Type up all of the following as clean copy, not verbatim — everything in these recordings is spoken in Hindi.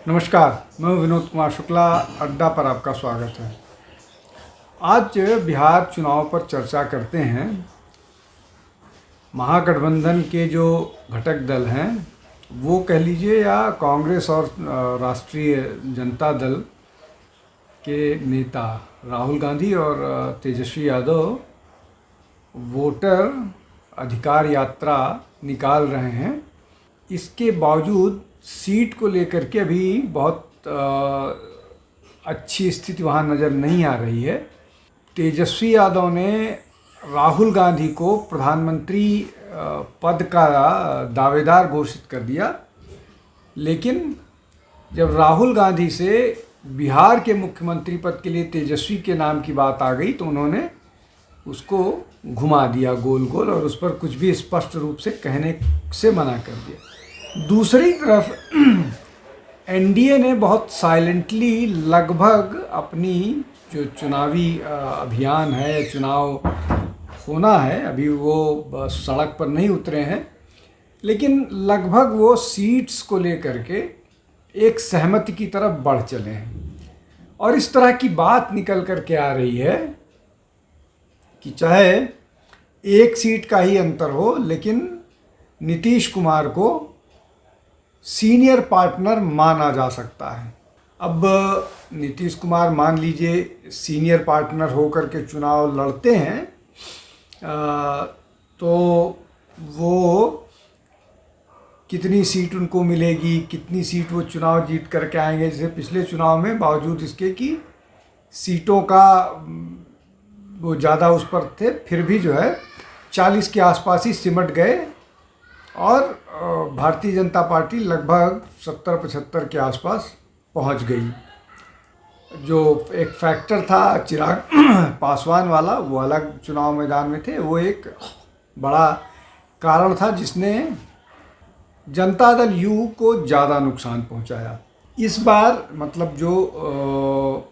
नमस्कार, मैं विनोद कुमार शुक्ला। अड्डा पर आपका स्वागत है। आज बिहार चुनाव पर चर्चा करते हैं। महागठबंधन के जो घटक दल हैं वो कह लीजिए, या कांग्रेस और राष्ट्रीय जनता दल के नेता राहुल गांधी और तेजस्वी यादव वोटर अधिकार यात्रा निकाल रहे हैं। इसके बावजूद सीट को लेकर के अभी बहुत अच्छी स्थिति वहाँ नज़र नहीं आ रही है। तेजस्वी यादव ने राहुल गांधी को प्रधानमंत्री पद का दावेदार घोषित कर दिया, लेकिन जब राहुल गांधी से बिहार के मुख्यमंत्री पद के लिए तेजस्वी के नाम की बात आ गई तो उन्होंने उसको घुमा दिया गोल गोल, और उस पर कुछ भी स्पष्ट रूप से कहने से मना कर दिया। दूसरी तरफ एनडीए ने बहुत साइलेंटली लगभग अपनी जो चुनावी अभियान है, चुनाव होना है, अभी वो सड़क पर नहीं उतरे हैं, लेकिन लगभग वो सीट्स को लेकर के एक सहमति की तरफ बढ़ चले हैं। और इस तरह की बात निकल कर के आ रही है कि चाहे एक सीट का ही अंतर हो, लेकिन नीतीश कुमार को सीनियर पार्टनर माना जा सकता है। अब नीतीश कुमार मान लीजिए सीनियर पार्टनर होकर के चुनाव लड़ते हैं तो वो कितनी सीट उनको मिलेगी, कितनी सीट वो चुनाव जीत करके आएंगे। जैसे पिछले चुनाव में बावजूद इसके कि सीटों का वो ज़्यादा उस पर थे, फिर भी जो है 40 के आसपास ही सिमट गए और भारतीय जनता पार्टी लगभग 70-75 के आसपास पहुंच गई। जो एक फैक्टर था चिराग पासवान वाला, वो अलग चुनाव मैदान में थे, वो एक बड़ा कारण था जिसने जनता दल यू को ज़्यादा नुकसान पहुंचाया। इस बार मतलब जो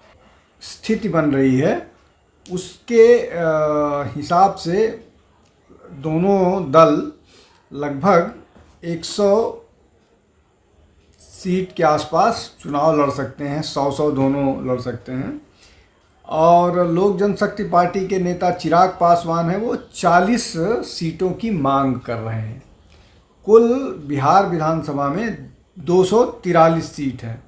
स्थिति बन रही है उसके हिसाब से दोनों दल लगभग 100 सीट के आसपास चुनाव लड़ सकते हैं, 100 दोनों लड़ सकते हैं। और लोक जनशक्ति पार्टी के नेता चिराग पासवान हैं, वो 40 सीटों की मांग कर रहे हैं। कुल बिहार विधानसभा में 243 सीट है।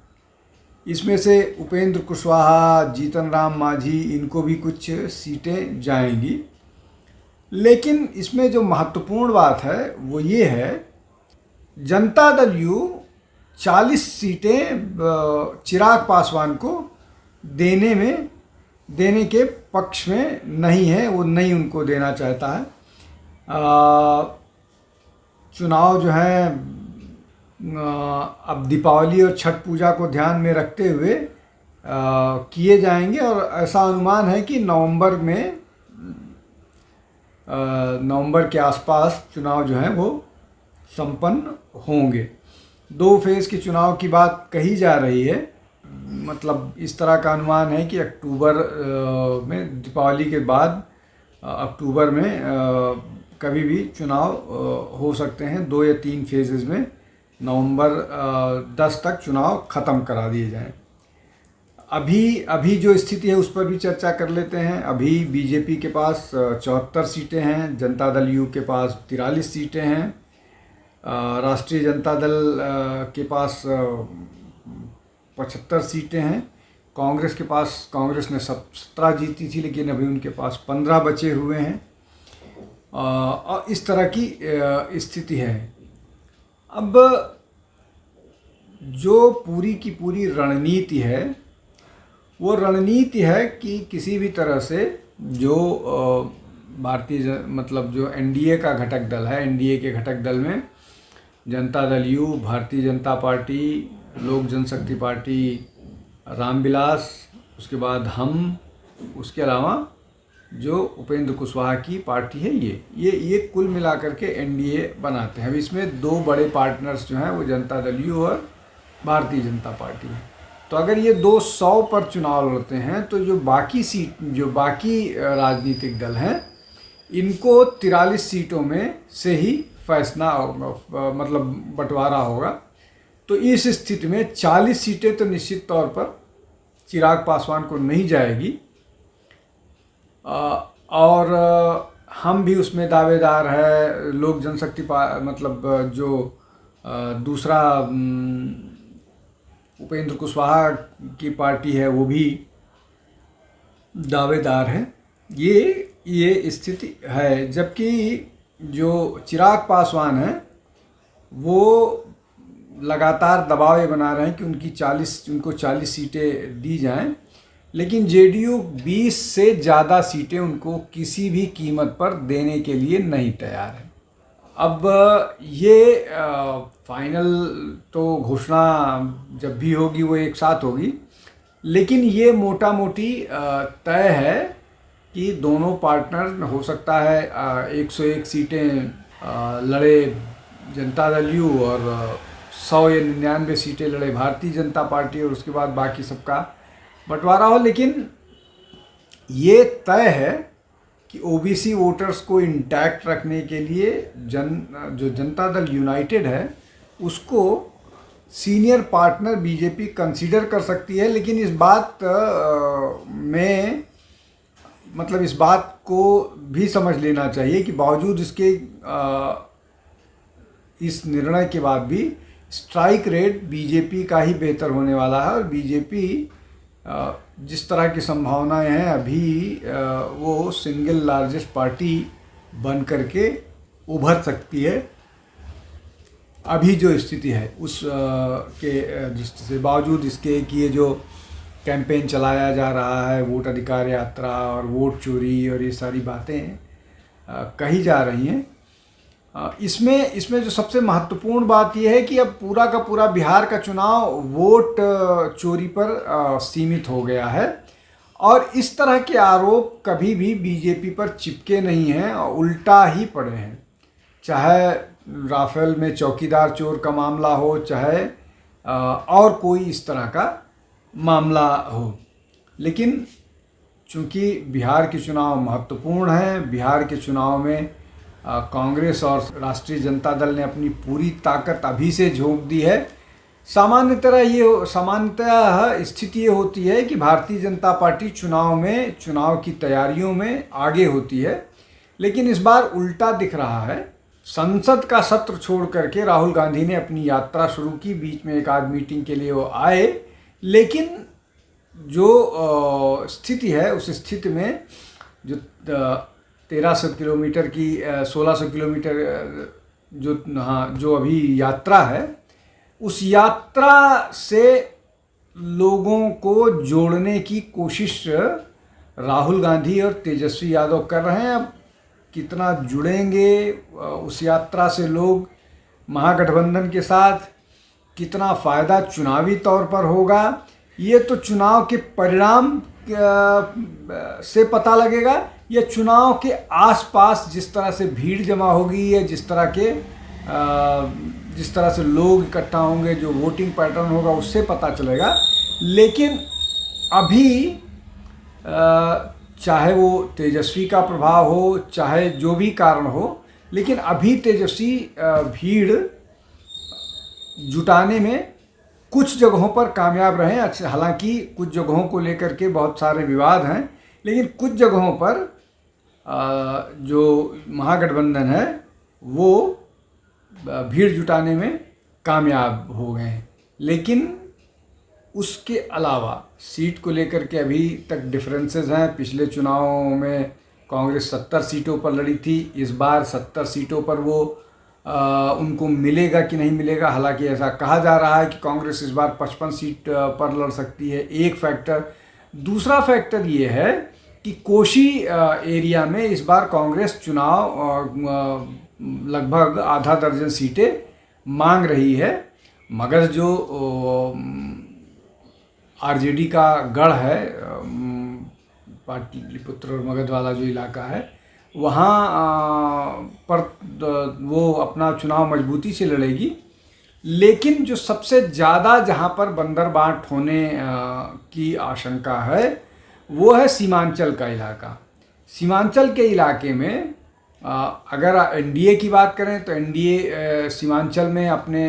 इसमें से उपेंद्र कुशवाहा, जीतन राम मांझी, इनको भी कुछ सीटें जाएंगी। लेकिन इसमें जो महत्वपूर्ण बात है वो ये है, जनता दल यू 40 सीटें चिराग पासवान को देने के पक्ष में नहीं है, वो नहीं उनको देना चाहता है। चुनाव जो है अब दीपावली और छठ पूजा को ध्यान में रखते हुए किए जाएंगे, और ऐसा अनुमान है कि नवंबर के आसपास चुनाव जो है वो संपन्न होंगे। 2 फेज़ के चुनाव की बात कही जा रही है। मतलब इस तरह का अनुमान है कि अक्टूबर में, दीपावली के बाद अक्टूबर में कभी भी चुनाव हो सकते हैं। 2 या 3 फेजेज़ में नवंबर 10 तक चुनाव ख़त्म करा दिए जाएं। अभी जो स्थिति है उस पर भी चर्चा कर लेते हैं। अभी बीजेपी के पास 74 सीटें हैं, जनता दल यू के पास 43 सीटें हैं, राष्ट्रीय जनता दल के पास 75 सीटें हैं। कांग्रेस ने 17 जीती थी, लेकिन अभी उनके पास 15 बचे हुए हैं। और इस तरह की स्थिति है। अब जो पूरी की पूरी रणनीति है वो रणनीति है कि किसी भी तरह से जो मतलब जो एनडीए का घटक दल है, एनडीए के घटक दल में जनता दल यू, भारतीय जनता पार्टी, लोक जनशक्ति पार्टी, रामविलास, उसके बाद हम, उसके अलावा जो उपेंद्र कुशवाहा की पार्टी है, ये कुल मिलाकर के एनडीए बनाते हैं। अब इसमें 2 बड़े पार्टनर्स जो हैं वो जनता दल यू और भारतीय जनता पार्टी है। तो अगर ये 200 पर चुनाव लड़ते हैं तो जो बाकी राजनीतिक दल हैं इनको 43 सीटों में से ही फैसला मतलब बंटवारा होगा। तो इस स्थिति में 40 सीटें तो निश्चित तौर पर चिराग पासवान को नहीं जाएगी। और हम भी उसमें दावेदार है। लोक जनशक्ति मतलब जो दूसरा उपेंद्र कुशवाहा की पार्टी है वो भी दावेदार है। ये स्थिति है। जबकि जो चिराग पासवान है वो लगातार दबाव ये बना रहे हैं कि उनको 40 सीटें दी जाएं, लेकिन जेडीयू 20 से ज़्यादा सीटें उनको किसी भी कीमत पर देने के लिए नहीं तैयार है। अब ये फाइनल तो घोषणा जब भी होगी वो एक साथ होगी, लेकिन ये मोटा मोटी तय है कि दोनों पार्टनर हो सकता है 101 सीटें लड़े जनता दल यू और 100 या 99 सीटें लड़े भारतीय जनता पार्टी और उसके बाद बाकी सबका बंटवारा हो। लेकिन ये तय है कि ओबीसी वोटर्स को इंटैक्ट रखने के लिए जो जनता दल यूनाइटेड है उसको सीनियर पार्टनर बीजेपी कंसीडर कर सकती है। लेकिन इस बात में मतलब इस बात को भी समझ लेना चाहिए कि बावजूद इसके इस निर्णय के बाद भी स्ट्राइक रेट बीजेपी का ही बेहतर होने वाला है और बीजेपी जिस तरह की संभावनाएं हैं अभी वो सिंगल लार्जेस्ट पार्टी बन करके उभर सकती है। अभी जो स्थिति है उस के जिससे बावजूद इसके कि ये जो कैंपेन चलाया जा रहा है, वोट अधिकार यात्रा और वोट चोरी और ये सारी बातें कही जा रही हैं, इसमें जो सबसे महत्वपूर्ण बात यह है कि अब पूरा का पूरा बिहार का चुनाव वोट चोरी पर सीमित हो गया है और इस तरह के आरोप कभी भी बीजेपी पर चिपके नहीं हैं और उल्टा ही पड़े हैं। चाहे राफेल में चौकीदार चोर का मामला हो, चाहे और कोई इस तरह का मामला हो, लेकिन चूंकि बिहार के चुनाव महत्वपूर्ण हैं, बिहार के चुनाव में कांग्रेस और राष्ट्रीय जनता दल ने अपनी पूरी ताकत अभी से झोंक दी है। सामान्यतः स्थिति ये होती है कि भारतीय जनता पार्टी चुनाव की तैयारियों में आगे होती है, लेकिन इस बार उल्टा दिख रहा है। संसद का सत्र छोड़ करके राहुल गांधी ने अपनी यात्रा शुरू की, बीच में एक आध मीटिंग के लिए वो आए, लेकिन जो स्थिति है उस स्थिति में जो 1300 किलोमीटर की 1600 किलोमीटर जो अभी यात्रा है, उस यात्रा से लोगों को जोड़ने की कोशिश राहुल गांधी और तेजस्वी यादव कर रहे हैं। अब कितना जुड़ेंगे उस यात्रा से लोग महागठबंधन के साथ, कितना फ़ायदा चुनावी तौर पर होगा, ये तो चुनाव के परिणाम से पता लगेगा या चुनाव के आसपास जिस तरह से भीड़ जमा होगी या जिस तरह से लोग इकट्ठा होंगे, जो वोटिंग पैटर्न होगा उससे पता चलेगा। लेकिन अभी चाहे वो तेजस्वी का प्रभाव हो, चाहे जो भी कारण हो, लेकिन अभी तेजस्वी भीड़ जुटाने में कुछ जगहों पर कामयाब रहे। अच्छा, हालांकि कुछ जगहों को लेकर के बहुत सारे विवाद हैं, लेकिन कुछ जगहों पर जो महागठबंधन है वो भीड़ जुटाने में कामयाब हो गए हैं। लेकिन उसके अलावा सीट को लेकर के अभी तक डिफरेंसेस हैं। पिछले चुनावों में कांग्रेस 70 सीटों पर लड़ी थी, इस बार 70 सीटों पर वो उनको मिलेगा कि नहीं मिलेगा। हालांकि ऐसा कहा जा रहा है कि कांग्रेस इस बार 55 सीट पर लड़ सकती है, एक फैक्टर। दूसरा फैक्टर ये है कि कोशी एरिया में इस बार कांग्रेस चुनाव लगभग आधा दर्जन सीटें मांग रही है, मगर जो आरजेडी का गढ़ है, पाटलिपुत्र और मगध वाला जो इलाका है, वहाँ पर वो अपना चुनाव मजबूती से लड़ेगी। लेकिन जो सबसे ज़्यादा जहाँ पर बंदरबाट होने की आशंका है वो है सीमांचल का इलाका। सीमांचल के इलाके में अगर एनडीए की बात करें तो एनडीए सीमांचल में अपने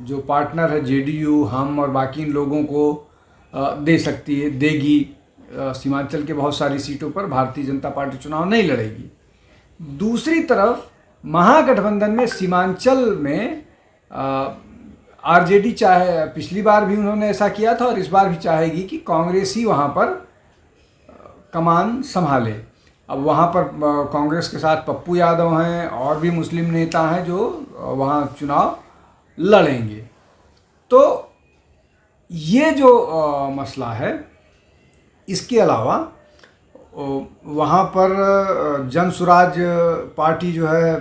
जो पार्टनर है जेडीयू, हम और बाकी इन लोगों को दे सकती है, देगी। सीमांचल के बहुत सारी सीटों पर भारतीय जनता पार्टी चुनाव नहीं लड़ेगी। दूसरी तरफ महागठबंधन में सीमांचल में आरजेडी चाहे, पिछली बार भी उन्होंने ऐसा किया था और इस बार भी चाहेगी कि कांग्रेस ही वहाँ पर कमान संभाले। अब वहाँ पर कांग्रेस के साथ पप्पू यादव हैं और भी मुस्लिम नेता हैं जो वहाँ चुनाव लड़ेंगे। तो ये जो मसला है, इसके अलावा वहाँ पर जन स्वराज पार्टी जो है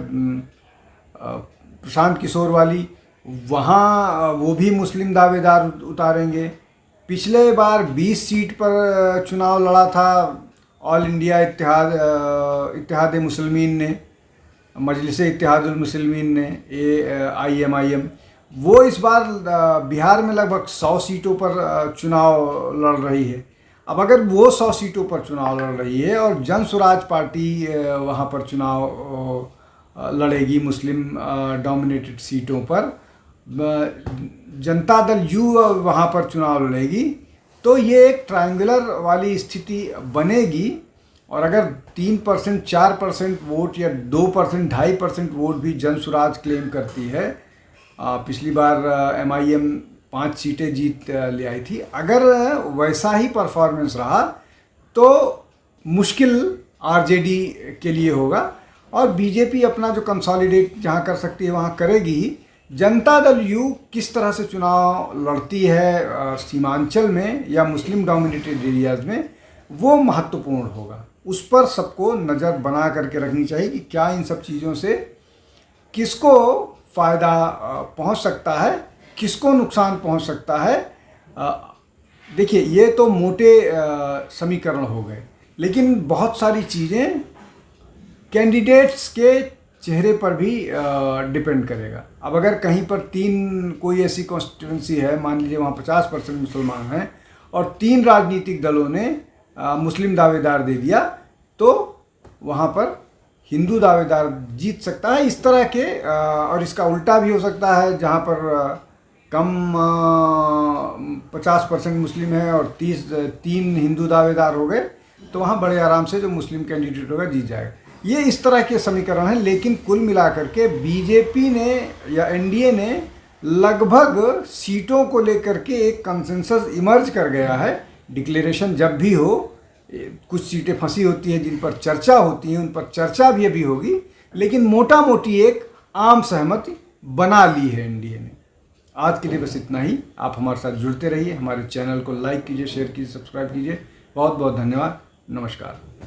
प्रशांत किशोर वाली, वहाँ वो भी मुस्लिम दावेदार उतारेंगे। पिछले बार 20 सीट पर चुनाव लड़ा था ऑल इंडिया इत्तेहाद मुस्लिमीन ने, मजलिस इत्तेहादुल मुस्लिमीन ने, AIMIM। वो इस बार बिहार में लगभग 100 सीटों पर चुनाव लड़ रही है। अब अगर वो 100 सीटों पर चुनाव लड़ रही है और जन स्वराज पार्टी वहाँ पर चुनाव लड़ेगी मुस्लिम डोमिनेटेड सीटों पर, जनता दल यू वहाँ पर चुनाव लड़ेगी, तो ये एक ट्रायंगुलर वाली स्थिति बनेगी। और अगर 3%, 4% वोट या 2%, 2.5% वोट भी जन स्वराज क्लेम करती है, पिछली बार MIM 5 सीटें जीत ले आई थी, अगर वैसा ही परफॉर्मेंस रहा तो मुश्किल आरजेडी के लिए होगा। और बीजेपी अपना जो कंसोलिडेट जहाँ कर सकती है वहाँ करेगी। जनता दल यू किस तरह से चुनाव लड़ती है सीमांचल में या मुस्लिम डोमिनेटेड एरियाज़ में, वो महत्वपूर्ण होगा। उस पर सबको नज़र बना करके रखनी चाहिए कि क्या इन सब चीज़ों से किसको फ़ायदा पहुंच सकता है, किसको नुकसान पहुंच सकता है। देखिए, ये तो मोटे समीकरण हो गए, लेकिन बहुत सारी चीज़ें कैंडिडेट्स के चेहरे पर भी डिपेंड करेगा। अब अगर कहीं पर कोई ऐसी कॉन्स्टिट्यूंसी है, मान लीजिए वहाँ 50% मुसलमान हैं और 3 राजनीतिक दलों ने मुस्लिम दावेदार दे दिया, तो वहाँ पर हिंदू दावेदार जीत सकता है। इस तरह के और इसका उल्टा भी हो सकता है, जहाँ पर कम 50% मुस्लिम है और 3 हिंदू दावेदार हो गए, तो वहाँ बड़े आराम से जो मुस्लिम कैंडिडेट होगा जीत जाएगा। ये इस तरह के समीकरण हैं। लेकिन कुल मिलाकर के बीजेपी ने या एनडीए ने लगभग सीटों को लेकर के एक कंसेंसस इमर्ज कर गया है। डिक्लेरेशन जब भी हो, कुछ सीटें फंसी होती हैं जिन पर चर्चा होती है, उन पर चर्चा भी अभी होगी, लेकिन मोटा मोटी एक आम सहमति बना ली है एनडीए ने। आज के लिए बस इतना ही। आप हमारे साथ जुड़ते रहिए, हमारे चैनल को लाइक कीजिए, शेयर कीजिए, सब्सक्राइब कीजिए। बहुत बहुत धन्यवाद। नमस्कार।